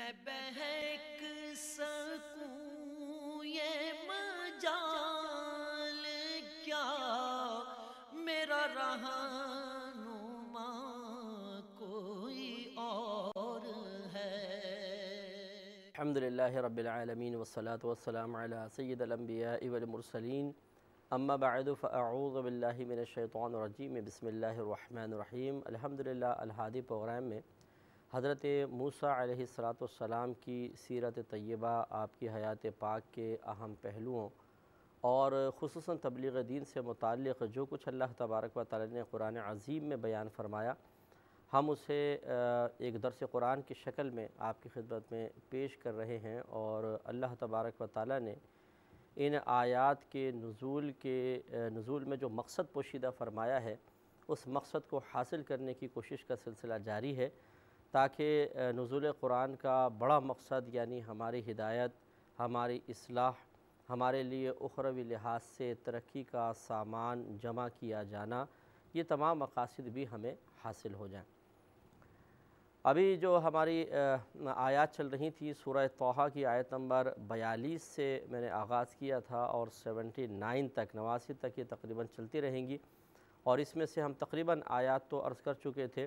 میں بہک سکوں یہ مجال کیا میرا رہنما کوئی اور ہے۔ الحمدللہ رب العالمین والصلاة والسلام علی سید الانبیاء والمرسلین اما بعد فاعوذ باللہ من الشیطان الرجیم بسم اللہ الرحمن الرحیم۔ الحمدللہ الہادی پروگرام میں حضرت موسیٰ علیہ السلام کی سیرت طیبہ، آپ کی حیات پاک کے اہم پہلوؤں اور خصوصاً تبلیغ دین سے متعلق جو کچھ اللہ تبارک و تعالی نے قرآن عظیم میں بیان فرمایا، ہم اسے ایک درس قرآن کی شکل میں آپ کی خدمت میں پیش کر رہے ہیں، اور اللہ تبارک و تعالی نے ان آیات کے نزول میں جو مقصد پوشیدہ فرمایا ہے، اس مقصد کو حاصل کرنے کی کوشش کا سلسلہ جاری ہے، تاکہ نزول قرآن کا بڑا مقصد یعنی ہماری ہدایت، ہماری اصلاح، ہمارے لیے اخروی لحاظ سے ترقی کا سامان جمع کیا جانا، یہ تمام مقاصد بھی ہمیں حاصل ہو جائیں۔ ابھی جو ہماری آیات چل رہی تھی، سورہ طٰہٰ کی آیت نمبر 42 سے میں نے آغاز کیا تھا اور 79 تک 89 تک یہ تقریباً چلتی رہیں گی، اور اس میں سے ہم تقریباً آیات تو عرض کر چکے تھے،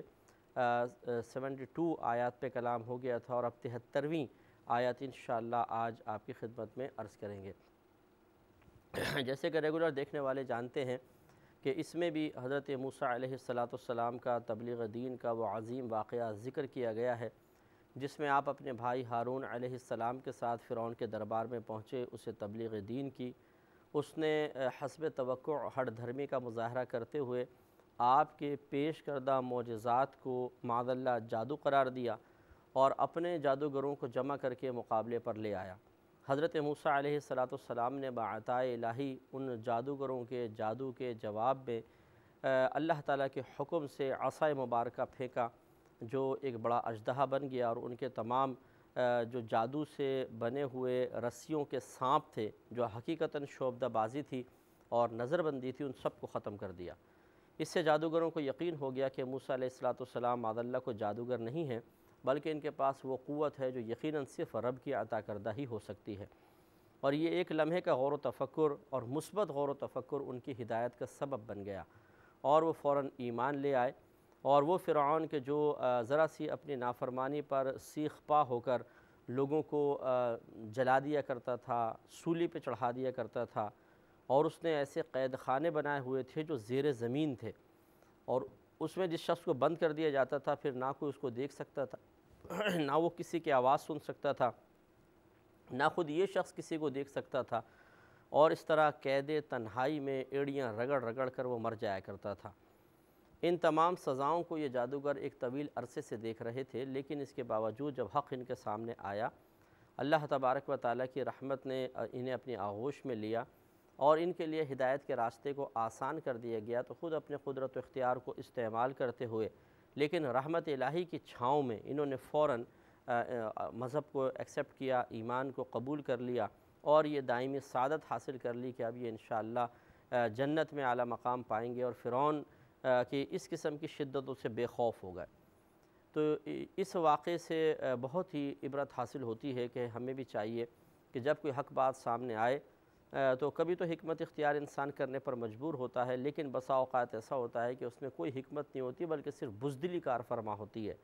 72 آیات پہ کلام ہو گیا تھا، اور اب 73ویں آیات انشاءاللہ آج آپ کی خدمت میں عرض کریں گے۔ جیسے کہ ریگولر دیکھنے والے جانتے ہیں کہ اس میں بھی حضرت موسیٰ علیہ السلام کا تبلیغ دین کا وہ عظیم واقعہ ذکر کیا گیا ہے، جس میں آپ اپنے بھائی ہارون علیہ السلام کے ساتھ فرعون کے دربار میں پہنچے، اسے تبلیغ دین کی، اس نے حسب توقع ہٹ دھرمی کا مظاہرہ کرتے ہوئے آپ کے پیش کردہ معجزات کو معاذ اللہ جادو قرار دیا اور اپنے جادوگروں کو جمع کر کے مقابلے پر لے آیا۔ حضرت موسیٰ علیہ السلام نے بعطائے الہی ان جادوگروں کے جادو کے جواب میں اللہ تعالیٰ کے حکم سے عصا مبارکہ پھینکا، جو ایک بڑا اژدہا بن گیا، اور ان کے تمام جو جادو سے بنے ہوئے رسیوں کے سانپ تھے، جو حقیقتاً شعبدہ بازی تھی اور نظر بندی تھی، ان سب کو ختم کر دیا۔ اس سے جادوگروں کو یقین ہو گیا کہ موسیٰ علیہ السلام معاذ اللہ کو جادوگر نہیں ہیں، بلکہ ان کے پاس وہ قوت ہے جو یقیناً صرف رب کی عطا کردہ ہی ہو سکتی ہے، اور یہ ایک لمحے کا غور و تفکر اور مثبت غور و تفکر ان کی ہدایت کا سبب بن گیا، اور وہ فوراً ایمان لے آئے، اور وہ فرعون کے جو ذرا سی اپنی نافرمانی پر سیخ پا ہو کر لوگوں کو جلا دیا کرتا تھا، سولی پہ چڑھا دیا کرتا تھا، اور اس نے ایسے قید خانے بنائے ہوئے تھے جو زیر زمین تھے، اور اس میں جس شخص کو بند کر دیا جاتا تھا پھر نہ کوئی اس کو دیکھ سکتا تھا، نہ وہ کسی کی آواز سن سکتا تھا، نہ خود یہ شخص کسی کو دیکھ سکتا تھا، اور اس طرح قید تنہائی میں ایڑیاں رگڑ رگڑ کر وہ مر جایا کرتا تھا۔ ان تمام سزاؤں کو یہ جادوگر ایک طویل عرصے سے دیکھ رہے تھے، لیکن اس کے باوجود جب حق ان کے سامنے آیا، اللہ تبارک و تعالیٰ کی رحمت نے انہیں اپنی آغوش میں لیا اور ان کے لیے ہدایت کے راستے کو آسان کر دیا گیا، تو خود اپنے قدرت و اختیار کو استعمال کرتے ہوئے لیکن رحمت الہی کی چھاؤں میں انہوں نے فوراً مذہب کو ایکسیپٹ کیا، ایمان کو قبول کر لیا، اور یہ دائمی سعادت حاصل کر لی کہ اب یہ انشاءاللہ جنت میں اعلیٰ مقام پائیں گے، اور فرعون کی اس قسم کی شدتوں سے بے خوف ہو گئے۔ تو اس واقعے سے بہت ہی عبرت حاصل ہوتی ہے کہ ہمیں بھی چاہیے کہ جب کوئی حق بات سامنے آئے تو کبھی تو حکمت اختیار انسان کرنے پر مجبور ہوتا ہے، لیکن بسا اوقات ایسا ہوتا ہے کہ اس میں کوئی حکمت نہیں ہوتی بلکہ صرف بزدلی کار فرما ہوتی ہے،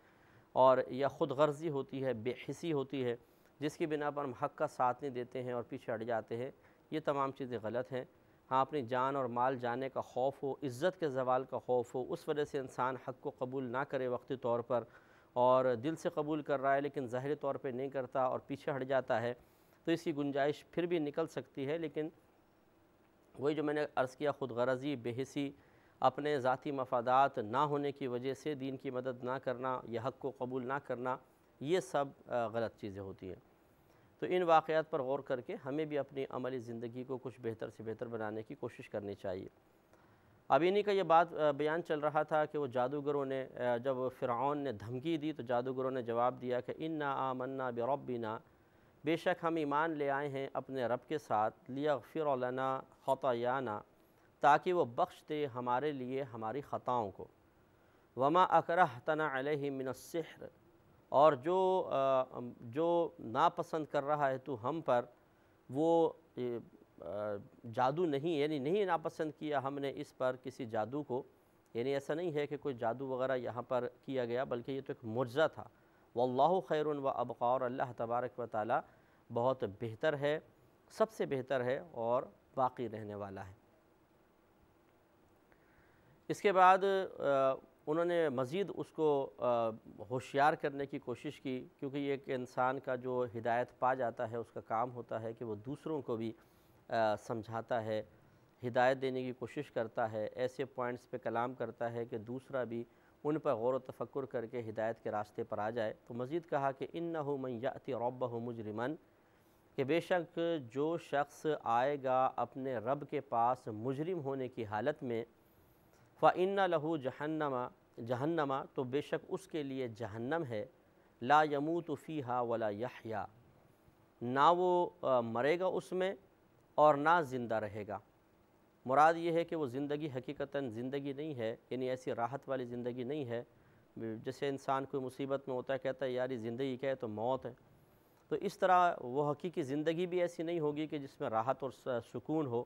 اور یا خود غرضی ہوتی ہے، بے حسی ہوتی ہے، جس کی بنا پر ہم حق کا ساتھ نہیں دیتے ہیں اور پیچھے ہٹ جاتے ہیں۔ یہ تمام چیزیں غلط ہیں۔ ہاں، اپنی جان اور مال جانے کا خوف ہو، عزت کے زوال کا خوف ہو، اس وجہ سے انسان حق کو قبول نہ کرے وقتی طور پر، اور دل سے قبول کر رہا ہے لیکن ظاہری طور پہ نہیں کرتا اور پیچھے ہٹ جاتا ہے، تو اس کی گنجائش پھر بھی نکل سکتی ہے، لیکن وہی جو میں نے عرض کیا، خود غرضی، بے حسی، اپنے ذاتی مفادات نہ ہونے کی وجہ سے دین کی مدد نہ کرنا یا حق کو قبول نہ کرنا، یہ سب غلط چیزیں ہوتی ہیں۔ تو ان واقعات پر غور کر کے ہمیں بھی اپنی عملی زندگی کو کچھ بہتر سے بہتر بنانے کی کوشش کرنی چاہیے۔ اب انہی کا یہ بات بیان چل رہا تھا کہ وہ جادوگروں نے جب فرعون نے دھمکی دی تو جادوگروں نے جواب دیا کہ اِنَّا آمَنَّا بِرَبِّنَا، بے شک ہم ایمان لے آئے ہیں اپنے رب کے ساتھ، لِيَغْفِرَ لَنَا خَطَايَانَا، تاکہ وہ بخش دے ہمارے لیے ہماری خطاؤں کو، وَمَا أَكْرَهْتَنَا عَلَيْهِ مِنَ السِّحْرِ، اور جو ناپسند کر رہا ہے تو ہم پر وہ جادو نہیں، یعنی نہیں ناپسند کیا ہم نے اس پر کسی جادو کو، یعنی ایسا نہیں ہے کہ کوئی جادو وغیرہ یہاں پر کیا گیا، بلکہ یہ تو ایک معجزہ تھا۔ واللہ خیر و ابقیٰ، اور اللہ تبارک و تعالی بہت بہتر ہے، سب سے بہتر ہے اور باقی رہنے والا ہے۔ اس کے بعد انہوں نے مزید اس کو ہوشیار کرنے کی کوشش کی، کیونکہ یہ ایک انسان کا جو ہدایت پا جاتا ہے اس کا کام ہوتا ہے کہ وہ دوسروں کو بھی سمجھاتا ہے، ہدایت دینے کی کوشش کرتا ہے، ایسے پوائنٹس پہ کلام کرتا ہے کہ دوسرا بھی ان پر غور و تفکر کر کے ہدایت کے راستے پر آ جائے۔ تو مزید کہا کہ اِنَّهُ مَن يَأْتِ رَبَّهُ مُجْرِمًا، کہ بے شک جو شخص آئے گا اپنے رب کے پاس مجرم ہونے کی حالت میں، فَإِنَّ لَهُ جَهَنَّمَ، تو بے شک اس کے لیے جہنم ہے، لا يَمُوتُ فِيهَا وَلا يَحْيَا، نہ وہ مرے گا اس میں اور نہ زندہ رہے گا۔ مراد یہ ہے کہ وہ زندگی حقیقتاً زندگی نہیں ہے، یعنی ایسی راحت والی زندگی نہیں ہے، جیسے انسان کوئی مصیبت میں ہوتا ہے کہتا ہے یار یہ زندگی کیا ہے تو موت ہے، تو اس طرح وہ حقیقی زندگی بھی ایسی نہیں ہوگی کہ جس میں راحت اور سکون ہو،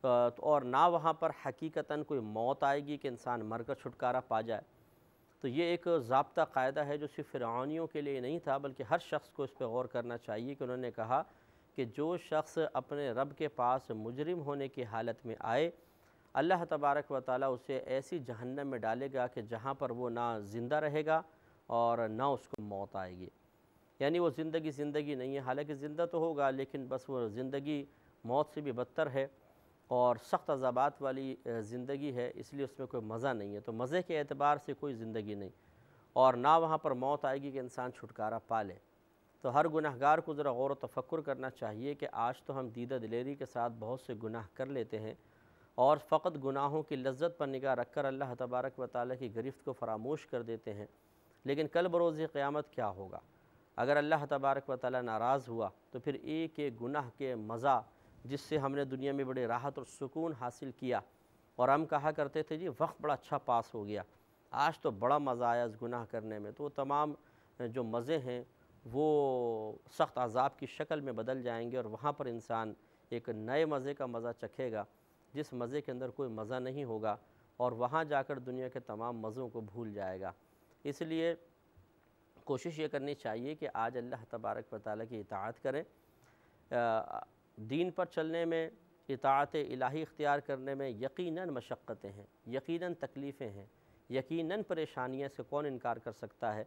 اور نہ وہاں پر حقیقتاً کوئی موت آئے گی کہ انسان مر کر چھٹکارا پا جائے۔ تو یہ ایک ضابطہ قاعدہ ہے جو صرف فرعونیوں کے لیے نہیں تھا، بلکہ ہر شخص کو اس پہ غور کرنا چاہیے، کہ انہوں نے کہا کہ جو شخص اپنے رب کے پاس مجرم ہونے کی حالت میں آئے، اللہ تبارک و تعالیٰ اسے ایسی جہنم میں ڈالے گا کہ جہاں پر وہ نہ زندہ رہے گا اور نہ اس کو موت آئے گی، یعنی وہ زندگی نہیں ہے، حالانکہ زندہ تو ہوگا لیکن بس وہ زندگی موت سے بھی بدتر ہے اور سخت عذابات والی زندگی ہے، اس لیے اس میں کوئی مزہ نہیں ہے۔ تو مزے کے اعتبار سے کوئی زندگی نہیں، اور نہ وہاں پر موت آئے گی کہ انسان چھٹکارا پا لے۔ تو ہر گناہگار کو ذرا غور و تفکر کرنا چاہیے کہ آج تو ہم دیدہ دلیری کے ساتھ بہت سے گناہ کر لیتے ہیں، اور فقط گناہوں کی لذت پر نگاہ رکھ کر اللہ تبارک و تعالیٰ کی گرفت کو فراموش کر دیتے ہیں، لیکن کل بروز قیامت کیا ہوگا؟ اگر اللہ تبارک و تعالیٰ ناراض ہوا تو پھر ایک ایک گناہ کے مزہ جس سے ہم نے دنیا میں بڑی راحت اور سکون حاصل کیا، اور ہم کہا کرتے تھے جی وقت بڑا اچھا پاس ہو گیا، آج تو بڑا مزہ آیا اس گناہ کرنے میں، تو وہ تمام جو مزے ہیں وہ سخت عذاب کی شکل میں بدل جائیں گے، اور وہاں پر انسان ایک نئے مزے کا مزہ چکھے گا جس مزے کے اندر کوئی مزہ نہیں ہوگا، اور وہاں جا کر دنیا کے تمام مزوں کو بھول جائے گا۔ اس لیے کوشش یہ کرنی چاہیے کہ آج اللہ تبارک و تعالیٰ کی اطاعت کریں، دین پر چلنے میں، اطاعت الہی اختیار کرنے میں یقیناً مشقتیں ہیں، یقیناً تکلیفیں ہیں، یقیناً پریشانیاں سے کون انکار کر سکتا ہے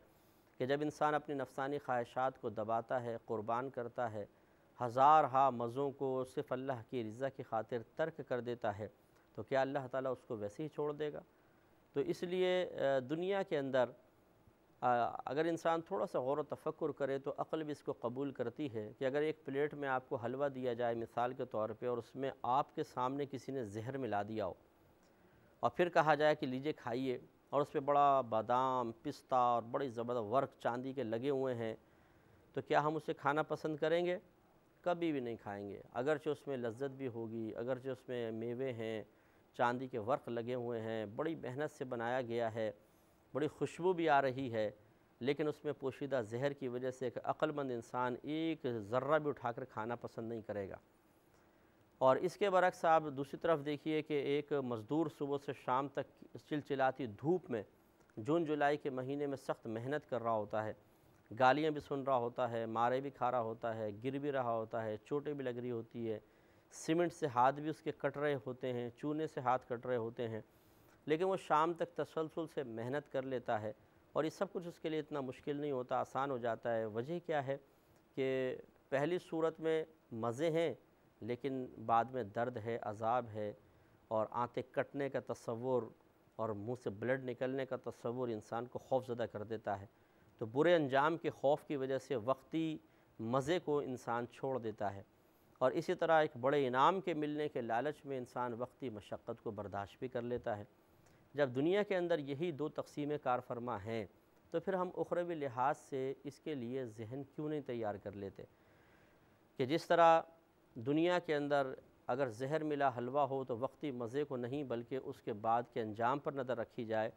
کہ جب انسان اپنی نفسانی خواہشات کو دباتا ہے، قربان کرتا ہے، ہزارہا مزوں کو صرف اللہ کی رضا کی خاطر ترک کر دیتا ہے، تو کیا اللہ تعالیٰ اس کو ویسے ہی چھوڑ دے گا؟ تو اس لیے دنیا کے اندر اگر انسان تھوڑا سا غور و تفکر کرے تو عقل بھی اس کو قبول کرتی ہے کہ اگر ایک پلیٹ میں آپ کو حلوہ دیا جائے مثال کے طور پہ، اور اس میں آپ کے سامنے کسی نے زہر ملا دیا ہو، اور پھر کہا جائے کہ لیجئے کھائیے، اور اس پہ بڑا بادام، پستہ اور بڑی زبردست ورق چاندی کے لگے ہوئے ہیں، تو کیا ہم اسے کھانا پسند کریں گے؟ کبھی بھی نہیں کھائیں گے، اگرچہ اس میں لذت بھی ہوگی، اگرچہ اس میں میوے ہیں، چاندی کے ورق لگے ہوئے ہیں، بڑی محنت سے بنایا گیا ہے، بڑی خوشبو بھی آ رہی ہے، لیکن اس میں پوشیدہ زہر کی وجہ سے ایک عقل مند انسان ایک ذرہ بھی اٹھا کر کھانا پسند نہیں کرے گا۔ اور اس کے برعکس آپ دوسری طرف دیکھیے کہ ایک مزدور صبح سے شام تک چلچلاتی دھوپ میں جون جولائی کے مہینے میں سخت محنت کر رہا ہوتا ہے، گالیاں بھی سن رہا ہوتا ہے، مارے بھی کھا رہا ہوتا ہے، گر بھی رہا ہوتا ہے، چوٹیں بھی لگ رہی ہوتی ہے، سیمنٹ سے ہاتھ بھی اس کے کٹ رہے ہوتے ہیں، چونے سے ہاتھ کٹ رہے ہوتے ہیں، لیکن وہ شام تک تسلسل سے محنت کر لیتا ہے، اور یہ سب کچھ اس کے لیے اتنا مشکل نہیں ہوتا، آسان ہو جاتا ہے۔ وجہ کیا ہے کہ پہلی صورت میں مزے ہیں، لیکن بعد میں درد ہے، عذاب ہے، اور آنتیں کٹنے کا تصور اور منہ سے بلڈ نکلنے کا تصور انسان کو خوف زدہ کر دیتا ہے۔ تو برے انجام کے خوف کی وجہ سے وقتی مزے کو انسان چھوڑ دیتا ہے، اور اسی طرح ایک بڑے انعام کے ملنے کے لالچ میں انسان وقتی مشقت کو برداشت بھی کر لیتا ہے۔ جب دنیا کے اندر یہی دو تقسیمیں کار فرما ہیں تو پھر ہم اخروی لحاظ سے اس کے لیے ذہن کیوں نہیں تیار کر لیتے کہ جس طرح دنیا کے اندر اگر زہر ملا حلوہ ہو تو وقتی مزے کو نہیں بلکہ اس کے بعد کے انجام پر نظر رکھی جائے،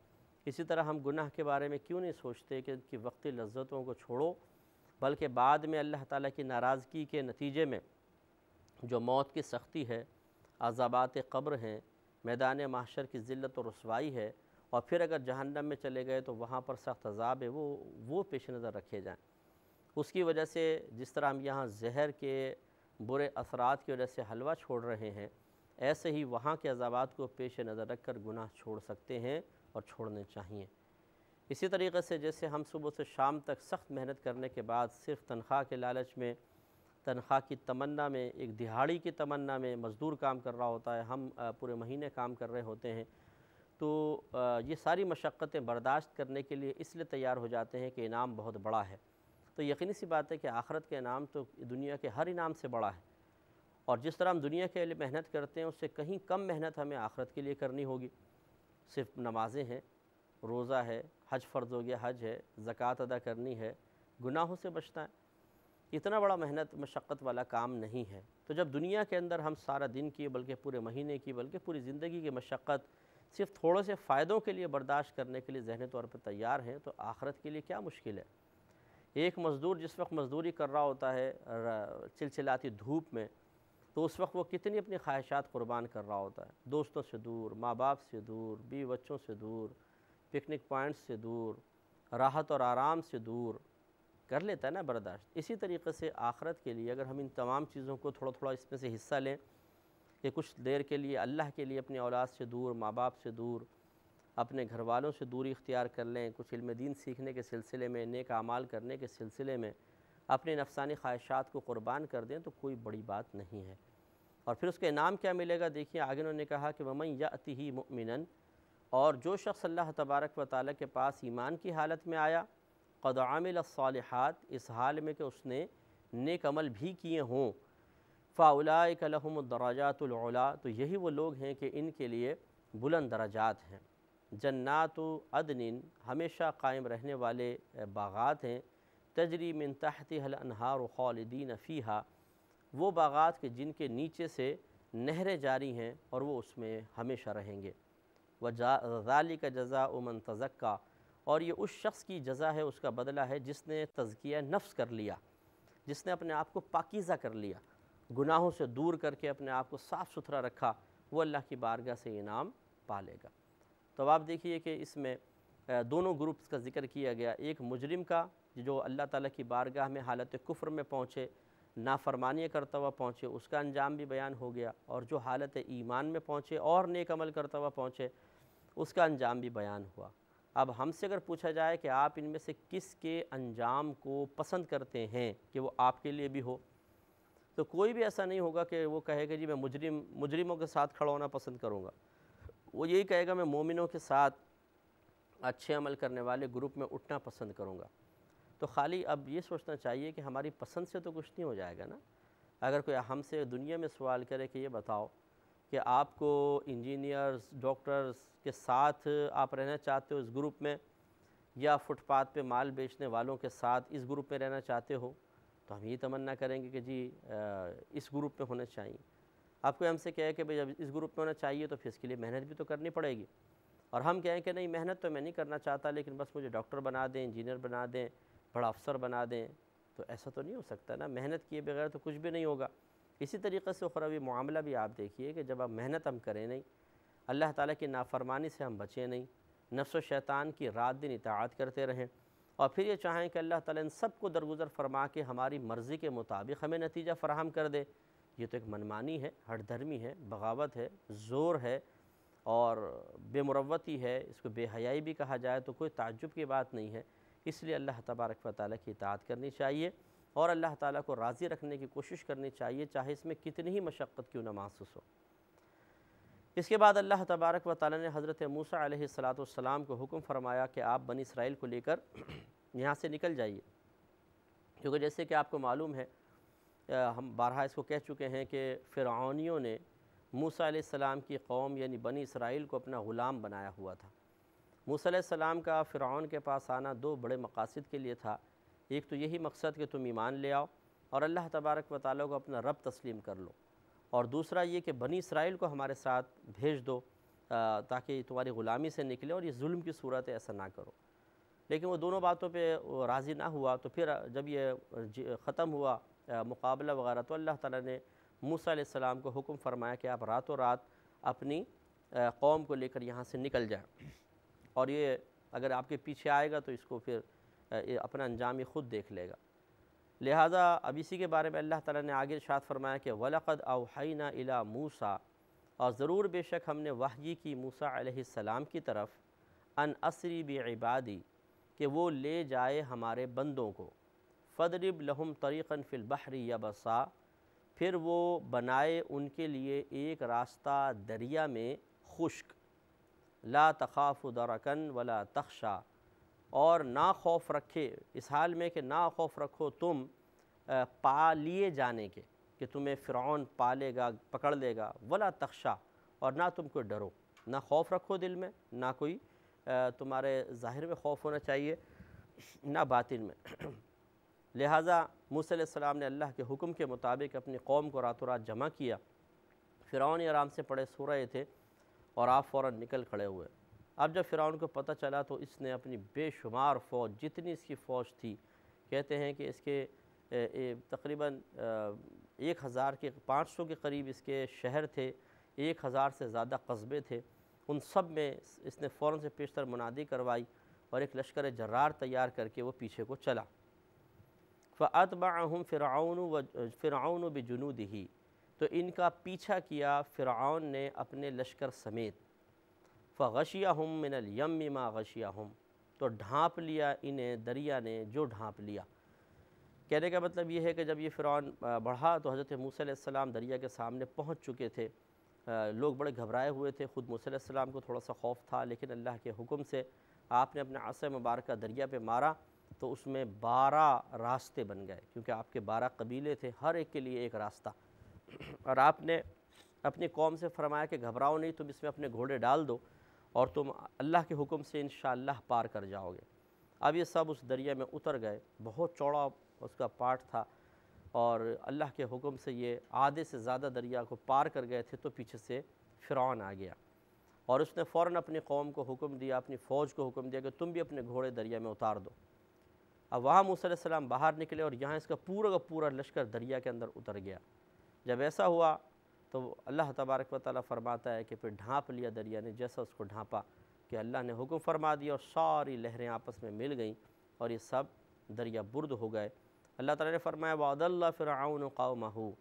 اسی طرح ہم گناہ کے بارے میں کیوں نہیں سوچتے کہ ان کی وقتی لذتوں کو چھوڑو، بلکہ بعد میں اللہ تعالیٰ کی ناراضگی کے نتیجے میں جو موت کی سختی ہے، عذابات قبر ہیں، میدان محشر کی ذلت و رسوائی ہے، اور پھر اگر جہنم میں چلے گئے تو وہاں پر سخت عذاب ہے، وہ پیش نظر رکھے جائیں۔ اس کی وجہ سے جس طرح ہم یہاں زہر کے برے اثرات کی وجہ سے حلوہ چھوڑ رہے ہیں، ایسے ہی وہاں کے عذابات کو پیش نظر رکھ کر گناہ چھوڑ سکتے ہیں اور چھوڑنے چاہیے۔ اسی طریقے سے جیسے ہم صبح سے شام تک سخت محنت کرنے کے بعد صرف تنخواہ کے لالچ میں، تنخواہ کی تمنا میں، ایک دہاڑی کی تمنا میں مزدور کام کر رہا ہوتا ہے، ہم پورے مہینے کام کر رہے ہوتے ہیں، تو یہ ساری مشقتیں برداشت کرنے کے لیے اس لیے تیار ہو جاتے ہیں کہ انعام بہت بڑا ہے۔ تو یقینی سی بات ہے کہ آخرت کے انعام تو دنیا کے ہر انعام سے بڑا ہے، اور جس طرح ہم دنیا کے لیے محنت کرتے ہیں اس سے کہیں کم محنت ہمیں آخرت کے لیے کرنی ہوگی۔ صرف نمازیں ہیں، روزہ ہے، حج فرض ہو گیا، حج ہے، زکوٰۃ ادا کرنی ہے، گناہوں سے بچنا ہے، اتنا بڑا محنت مشقت والا کام نہیں ہے۔ تو جب دنیا کے اندر ہم سارا دن کی، بلکہ پورے مہینے کی، بلکہ پوری زندگی کی مشقت صرف تھوڑے سے فائدوں کے لیے برداشت کرنے کے لیے ذہنی طور پر تیار ہیں، تو آخرت کے لیے کیا مشکل ہے؟ ایک مزدور جس وقت مزدوری کر رہا ہوتا ہے چلچلاتی دھوپ میں، تو اس وقت وہ کتنی اپنی خواہشات قربان کر رہا ہوتا ہے، دوستوں سے دور، ماں باپ سے دور، بیوی بچوں سے دور، پکنک پوائنٹس سے دور، راحت اور آرام سے دور، کر لیتا ہے نا برداشت۔ اسی طریقے سے آخرت کے لیے اگر ہم ان تمام چیزوں کو تھوڑا تھوڑا اس میں سے حصہ لیں کہ کچھ دیر کے لیے اللہ کے لیے اپنی اولاد سے دور، ماں باپ سے دور، اپنے گھر والوں سے دوری اختیار کر لیں، کچھ علم دین سیکھنے کے سلسلے میں، نیک اعمال کرنے کے سلسلے میں اپنی نفسانی خواہشات کو قربان کر دیں، تو کوئی بڑی بات نہیں ہے۔ اور پھر اس کے انعام کیا ملے گا؟ دیکھیے آگے انہوں نے کہا کہ وَمَن يَأْتِهِ مُؤْمِنًا، اور جو شخص اللہ تبارک و تعالیٰ کے پاس ایمان کی حالت میں آیا، قَدْ عَمِلَ الصَّالِحَاتِ، اس حال میں کہ اس نے نیک عمل بھی کیے ہوں، فَأُولَٰئِكَ لَهُمُ الدَّرَجَاتُ الْعُلَىٰ، تو یہی وہ لوگ ہیں کہ ان کے لیے بلند درجات ہیں۔ جنات عدن، ہمیشہ قائم رہنے والے باغات ہیں، تجری من تحتها الانہار خالدین فیہا، وہ باغات کہ جن کے نیچے سے نہریں جاری ہیں اور وہ اس میں ہمیشہ رہیں گے۔ وَذَلِكَ جَزَاءُ مَن تَزَكَّىٰ، اور یہ اس شخص کی جزا ہے، اس کا بدلہ ہے جس نے تزکیہ نفس کر لیا، جس نے اپنے آپ کو پاکیزہ کر لیا، گناہوں سے دور کر کے اپنے آپ کو صاف ستھرا رکھا، وہ اللہ کی بارگاہ سے انعام پالے گا۔ تو اب آپ دیکھیے کہ اس میں دونوں گروپس کا ذکر کیا گیا، ایک مجرم کا جو اللہ تعالیٰ کی بارگاہ میں حالت کفر میں پہنچے، نافرمانی کرتا ہوا پہنچے، اس کا انجام بھی بیان ہو گیا، اور جو حالت ایمان میں پہنچے اور نیک عمل کرتا ہوا پہنچے، اس کا انجام بھی بیان ہوا۔ اب ہم سے اگر پوچھا جائے کہ آپ ان میں سے کس کے انجام کو پسند کرتے ہیں کہ وہ آپ کے لیے بھی ہو، تو کوئی بھی ایسا نہیں ہوگا کہ وہ کہے گا جی میں مجرموں کے ساتھ کھڑا ہونا پسند کروں گا، وہ یہی کہے گا میں مومنوں کے ساتھ اچھے عمل کرنے والے گروپ میں اٹھنا پسند کروں گا۔ تو خالی اب یہ سوچنا چاہیے کہ ہماری پسند سے تو کچھ نہیں ہو جائے گا نا۔ اگر کوئی ہم سے دنیا میں سوال کرے کہ یہ بتاؤ کہ آپ کو انجینئرز، ڈاکٹرز کے ساتھ آپ رہنا چاہتے ہو اس گروپ میں، یا فٹ پاتھ پہ مال بیچنے والوں کے ساتھ اس گروپ میں رہنا چاہتے ہو، تو ہم یہ تمنا کریں گے کہ جی اس گروپ میں ہونا چاہیے۔ آپ کو ہم سے کہے کہ بھئی جب اس گروپ میں ہونا چاہیے تو پھر اس کے لیے محنت بھی تو کرنی پڑے گی، اور ہم کہیں کہ نہیں محنت تو میں نہیں کرنا چاہتا، لیکن بس مجھے ڈاکٹر بنا دیں، انجینئر بنا دیں، بڑا افسر بنا دیں، تو ایسا تو نہیں ہو سکتا نا، محنت کیے بغیر تو کچھ بھی نہیں ہوگا۔ اسی طریقے سے اخروی معاملہ بھی آپ دیکھیے کہ جب آپ محنت ہم کریں نہیں، اللہ تعالیٰ کی نافرمانی سے ہم بچیں نہیں، نفس و شیطان کی رات دن اطاعت کرتے رہیں، اور پھر یہ چاہیں کہ اللہ تعالیٰ ان سب کو درگزر فرما کے ہماری مرضی کے مطابق ہمیں نتیجہ فراہم کر دے، یہ تو ایک منمانی ہے، ہٹ دھرمی ہے، بغاوت ہے، زور ہے، اور بے مروتی ہے، اس کو بے حیائی بھی کہا جائے تو کوئی تعجب کی بات نہیں ہے۔ اس لیے اللہ تبارک و تعالیٰ کی اطاعت کرنی چاہیے، اور اللہ تعالیٰ کو راضی رکھنے کی کوشش کرنی چاہیے، چاہے اس میں کتنی ہی مشقت کیوں نہ محسوس ہو۔ اس کے بعد اللہ تبارک و تعالیٰ نے حضرت موسیٰ علیہ السلام کو حکم فرمایا کہ آپ بنی اسرائیل کو لے کر یہاں سے نکل جائیے، کیونکہ جیسے کہ آپ کو معلوم ہے، ہم بارہا اس کو کہہ چکے ہیں کہ فرعونیوں نے موسیٰ علیہ السلام کی قوم یعنی بنی اسرائیل کو اپنا غلام بنایا ہوا تھا۔ موسیٰ علیہ السلام کا فرعون کے پاس آنا دو بڑے مقاصد کے لیے تھا، ایک تو یہی مقصد کہ تم ایمان لے آؤ اور اللہ تبارک و تعالیٰ کو اپنا رب تسلیم کر لو، اور دوسرا یہ کہ بنی اسرائیل کو ہمارے ساتھ بھیج دو تاکہ تمہاری غلامی سے نکلے اور یہ ظلم کی صورت ہے، ایسا نہ کرو۔ لیکن وہ دونوں باتوں پہ راضی نہ ہوا، تو پھر جب یہ ختم ہوا مقابلہ وغیرہ، تو اللہ تعالیٰ نے موسیٰ علیہ السلام کو حکم فرمایا کہ آپ راتوں رات اپنی قوم کو لے کر یہاں سے نکل جائیں، اور یہ اگر آپ کے پیچھے آئے گا تو اس کو پھر اپنا انجام یہ خود دیکھ لے گا۔ لہٰذا اب اسی کے بارے میں اللہ تعالیٰ نے آگے ارشاد فرمایا کہ وَلَقَدْ أَوْحَيْنَا إِلَى مُوسَىٰ، اور ضرور بے شک ہم نے وحی کی موسیٰ علیہ السلام کی طرف، ان اسری بعبادی، کہ وہ لے جائے ہمارے بندوں کو، فَضْرِبْ لَهُمْ طَرِيقًا فِي الْبَحْرِ يَبَسًا، پھر وہ بنائے ان کے لیے ایک راستہ دریا میں خشک، لا تخاف درکن ولا تخشا، اور نہ خوف رکھے، اس حال میں کہ نہ خوف رکھو تم پا لیے جانے کے، کہ تمہیں فرعون پالے گا، پکڑ لے گا، ولا تخشا، اور نہ تم کو ڈرو، نہ خوف رکھو دل میں، نہ کوئی تمہارے ظاہر میں خوف ہونا چاہیے، نہ باطن میں۔ لہٰذا موسیٰ علیہ السلام نے اللہ کے حکم کے مطابق اپنی قوم کو راتوں رات جمع کیا۔ فرعون آرام سے پڑے سو رہے تھے اور آپ فوراً نکل کھڑے ہوئے۔ اب جب فرعون کو پتہ چلا تو اس نے اپنی بے شمار فوج، جتنی اس کی فوج تھی، کہتے ہیں کہ اس کے تقریباً 1500 کے قریب اس کے شہر تھے، 1000 سے زیادہ قصبے تھے، ان سب میں اس نے فوراً سے پیشتر منادی کروائی اور ایک لشکر جرار تیار کر کے وہ پیچھے کو چلا۔ فَأَتْبَعَهُمْ فِرْعَوْنُ بِجُنُودِهِ، تو ان کا پیچھا کیا فرعون نے اپنے لشکر سمیت۔ فَغَشِيَهُمْ مِنَ الْيَمِّ مَا غَشِيَهُمْ، تو ڈھانپ لیا انہیں دریا نے جو ڈھانپ لیا۔ کہنے کا مطلب یہ ہے کہ جب یہ فرعون بڑھا تو حضرت موسیٰ علیہ السلام دریا کے سامنے پہنچ چکے تھے، لوگ بڑے گھبرائے ہوئے تھے، خود موسیٰ علیہ السلام کو تھوڑا سا خوف تھا، لیکن اللہ کے حکم سے آپ نے اپنے عصا مبارکہ دریا پہ مارا تو اس میں 12 راستے بن گئے، کیونکہ آپ کے 12 قبیلے تھے، ہر ایک کے لیے ایک راستہ، اور آپ نے اپنی قوم سے فرمایا کہ گھبراؤ نہیں، تم اس میں اپنے گھوڑے ڈال دو اور تم اللہ کے حکم سے انشاءاللہ پار کر جاؤ گے۔ اب یہ سب اس دریا میں اتر گئے، بہت چوڑا اس کا پاٹ تھا، اور اللہ کے حکم سے یہ آدھے سے زیادہ دریا کو پار کر گئے تھے، تو پیچھے سے فرعون آ گیا اور اس نے فوراً اپنی قوم کو حکم دیا، اپنی فوج کو حکم دیا کہ تم بھی اپنے گھوڑے دریا میں اتار دو۔ اب وہاں موسیٰ علیہ السلام باہر نکلے اور یہاں اس کا پورا لشکر دریا کے اندر اتر گیا۔ جب ایسا ہوا تو اللہ تبارک و تعالیٰ فرماتا ہے کہ پھر ڈھانپ لیا دریا نے، جیسا اس کو ڈھانپا کہ اللہ نے حکم فرما دیا اور ساری لہریں آپس میں مل گئیں اور یہ سب دریا برد ہو گئے۔ اللہ تعالیٰ نے فرمایا وَأَضَلَّ فِرْعَوْنُ قَوْمَهُ،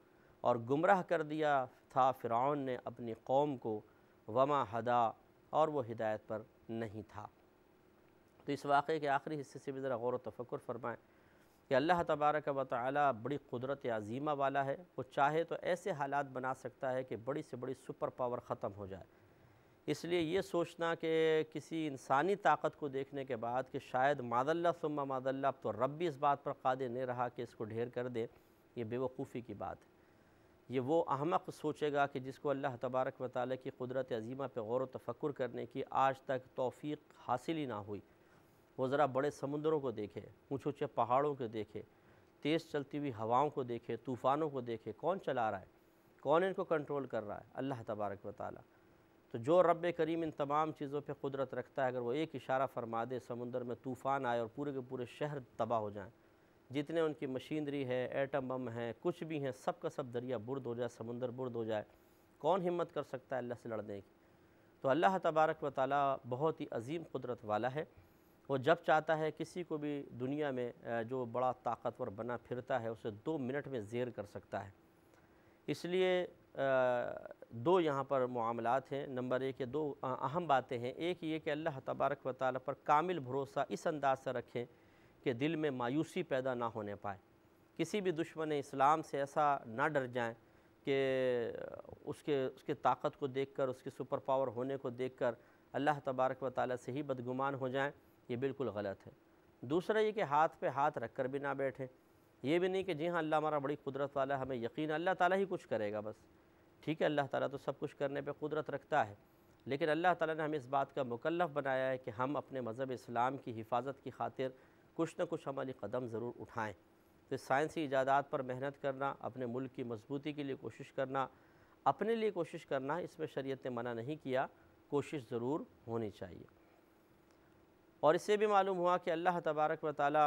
اور گمراہ کر دیا تھا فرعون نے اپنی قوم کو، وَمَا هَدَىٰ، اور وہ ہدایت پر نہیں تھا۔ تو اس واقعے کے آخری حصے سے بھی ذرا غور و تفکر فرمائیں کہ اللہ تبارک و تعالیٰ بڑی قدرت عظیمہ والا ہے، وہ چاہے تو ایسے حالات بنا سکتا ہے کہ بڑی سے بڑی سپر پاور ختم ہو جائے۔ اس لیے یہ سوچنا کہ کسی انسانی طاقت کو دیکھنے کے بعد کہ شاید معاذ اللہ ثم معاذ اللہ اب تو رب بھی اس بات پر قادر نہیں رہا کہ اس کو ڈھیر کر دے، یہ بے وقوفی کی بات ہے۔ یہ وہ احمق سوچے گا کہ جس کو اللہ تبارک و تعالیٰ کی قدرت عظیمہ پہ غور و تفکر کرنے کی آج تک توفیق حاصل ہی نہ ہوئی، وہ ذرا بڑے سمندروں کو دیکھے، اونچے اونچے پہاڑوں کو دیکھے، تیز چلتی ہوئی ہواؤں کو دیکھے، طوفانوں کو دیکھے، کون چلا رہا ہے، کون ان کو کنٹرول کر رہا ہے؟ اللہ تبارک و تعالیٰ۔ تو جو رب کریم ان تمام چیزوں پہ قدرت رکھتا ہے، اگر وہ ایک اشارہ فرما دے سمندر میں طوفان آئے اور پورے کے پورے شہر تباہ ہو جائیں، جتنے ان کی مشینری ہے، ایٹم بم ہیں، کچھ بھی ہیں، سب کا سب دریا برد ہو جائے، سمندر برد ہو جائے، کون ہمت کر سکتا ہے اللہ سے لڑنے کی؟ تو اللہ تبارک و تعالیٰ بہت ہی عظیم قدرت والا ہے، وہ جب چاہتا ہے کسی کو بھی دنیا میں جو بڑا طاقتور بنا پھرتا ہے اسے 2 منٹ میں زیر کر سکتا ہے۔ اس لیے 2 یہاں پر معاملات ہیں۔ نمبر 1 یہ 2 اہم باتیں ہیں۔ ایک یہ کہ اللہ تبارک و تعالیٰ پر کامل بھروسہ اس انداز سے رکھیں کہ دل میں مایوسی پیدا نہ ہونے پائے، کسی بھی دشمن اسلام سے ایسا نہ ڈر جائیں کہ اس کے طاقت کو دیکھ کر، اس کے سپر پاور ہونے کو دیکھ کر اللہ تبارک و تعالیٰ سے ہی بدگمان ہو جائیں، یہ بالکل غلط ہے۔ دوسرا یہ کہ ہاتھ پہ ہاتھ رکھ کر بھی نہ بیٹھیں، یہ بھی نہیں کہ جی ہاں اللہ ہمارا بڑی قدرت والا ہے، ہمیں یقین اللہ تعالیٰ ہی کچھ کرے گا بس۔ ٹھیک ہے، اللہ تعالیٰ تو سب کچھ کرنے پہ قدرت رکھتا ہے، لیکن اللہ تعالیٰ نے ہمیں اس بات کا مکلف بنایا ہے کہ ہم اپنے مذہب اسلام کی حفاظت کی خاطر کچھ نہ کچھ عملی قدم ضرور اٹھائیں۔ تو سائنسی ایجادات پر محنت کرنا، اپنے ملک کی مضبوطی کے لیے کوشش کرنا، اپنے لیے کوشش کرنا، اس میں شریعت نے منع نہیں کیا، کوشش ضرور ہونی چاہیے۔ اور اس سے بھی معلوم ہوا کہ اللہ تبارک و تعالی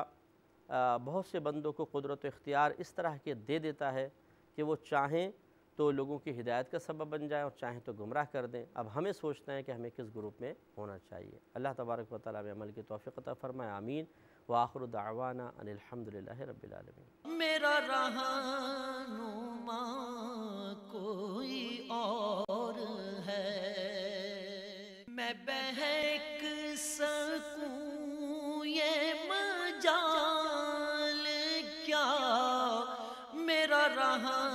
بہت سے بندوں کو قدرت و اختیار اس طرح کے دے دیتا ہے کہ وہ چاہیں تو لوگوں کی ہدایت کا سبب بن جائیں اور چاہیں تو گمراہ کر دیں۔ اب ہمیں سوچنا ہے کہ ہمیں کس گروپ میں ہونا چاہیے۔ اللہ تبارک و تعالی میں عمل کی توفیق عطا فرمائے، آمین۔ وآخر دعوانا ان الحمدللہ رب العالمین۔ میرا رہنما کوئی اور ہے، میں بہک سکوں یہ مجال کیا، میرا رہنما